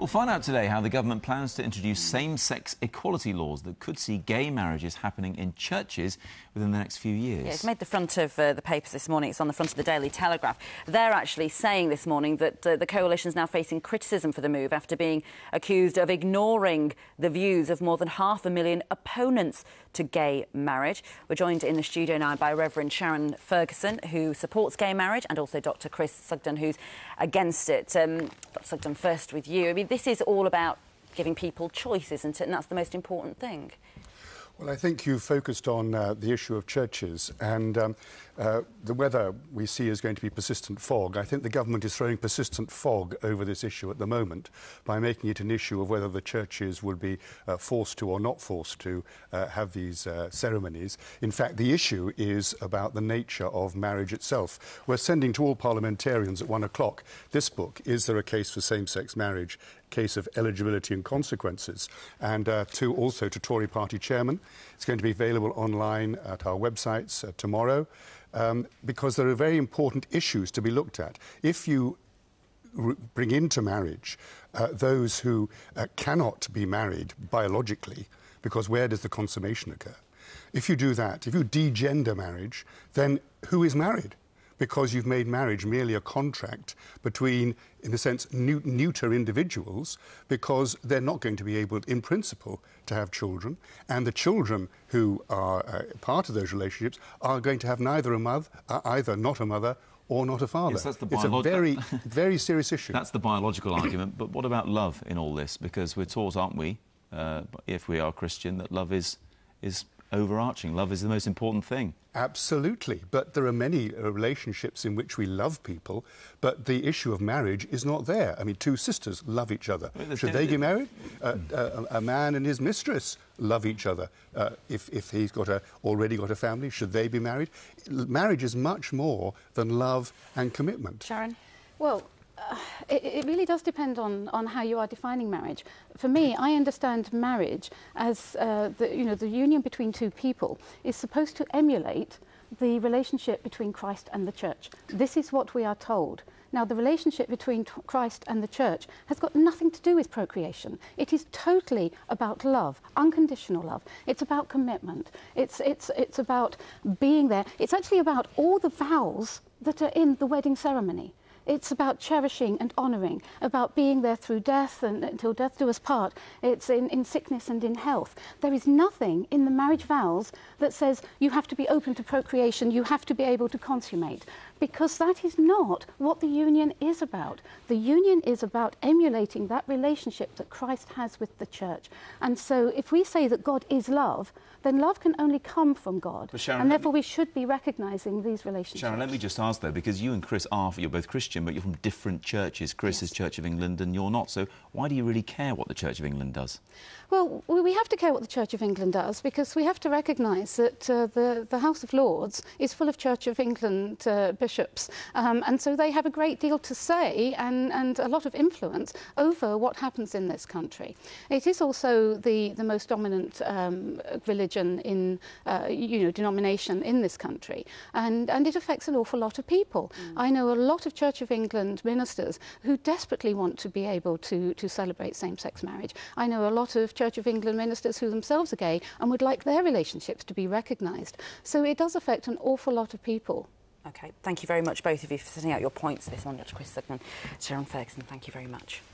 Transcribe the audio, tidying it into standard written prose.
We'll find out today how the government plans to introduce same-sex equality laws that could see gay marriages happening in churches within the next few years. Yeah, it's made the front of the papers this morning. It's on the front of the Daily Telegraph. They're actually saying this morning that the coalition's now facing criticism for the move after being accused of ignoring the views of more than 500,000 opponents to gay marriage. We're joined in the studio now by Reverend Sharon Ferguson, who supports gay marriage, and also Dr. Chris Sugden, who's against it. Dr. Sugden, first with you. I mean, this is all about giving people choice, isn't it? And that's the most important thing. Well, I think you focused on the issue of churches, and the weather we see is going to be persistent fog. I think the government is throwing persistent fog over this issue at the moment by making it an issue of whether the churches would be forced to or not forced to have these ceremonies. In fact, the issue is about the nature of marriage itself. We're sending to all parliamentarians at 1 o'clock this book, Is There a Case for Same-Sex Marriage? Case of Eligibility and Consequences, and also to Tory party chairman. It's going to be available online at our websites tomorrow, because there are very important issues to be looked at. If you bring into marriage those who cannot be married biologically, because where does the consummation occur? If you do that, if you degender marriage, then who is married? Because you've made marriage merely a contract between, in a sense, neuter individuals, because they're not going to be able, in principle, to have children, and the children who are part of those relationships are going to have neither a mother, either not a mother or not a father. Yes, that's the it's a very, very serious issue. That's the biological argument, but what about love in all this? Because we're taught, aren't we, if we are Christian, that love is overarching. Love is the most important thing. Absolutely, but there are many relationships in which we love people, but the issue of marriage is not there. I mean, two sisters love each other. Should they get married? A man and his mistress love each other. If he's already got a family, should they be married? Marriage is much more than love and commitment. Sharon? Well, it really does depend on how you are defining marriage. For me, I understand marriage as the union between two people is supposed to emulate the relationship between Christ and the church. This is what we are told. Now, the relationship between Christ and the church has got nothing to do with procreation. It is totally about love, unconditional love. It's about commitment. It's about being there. It's actually about all the vows that are in the wedding ceremony. It's about cherishing and honouring, about being there through death and until death do us part. It's in sickness and in health. There is nothing in the marriage vows that says you have to be open to procreation, you have to be able to consummate, because that is not what the union is about. The union is about emulating that relationship that Christ has with the church. And so if we say that God is love, then love can only come from God. Sharon, and therefore we should be recognising these relationships. Sharon, let me just ask, though, because you and Chris you're both Christian, but you're from different churches. Chris is Church of England and you're not. So why do you really care what the Church of England does? Well, we have to care what the Church of England does because we have to recognise that the House of Lords is full of Church of England bishops, and so they have a great deal to say and a lot of influence over what happens in this country. It is also the most dominant religion in denomination in this country, and it affects an awful lot of people. I know a lot of Church of England ministers who desperately want to be able to celebrate same-sex marriage. I know a lot of Church of England ministers who themselves are gay and would like their relationships to be recognised. So it does affect an awful lot of people. OK, thank you very much, both of you, for setting out your points this morning. Dr. Chris Sugden, Sharon Ferguson, thank you very much.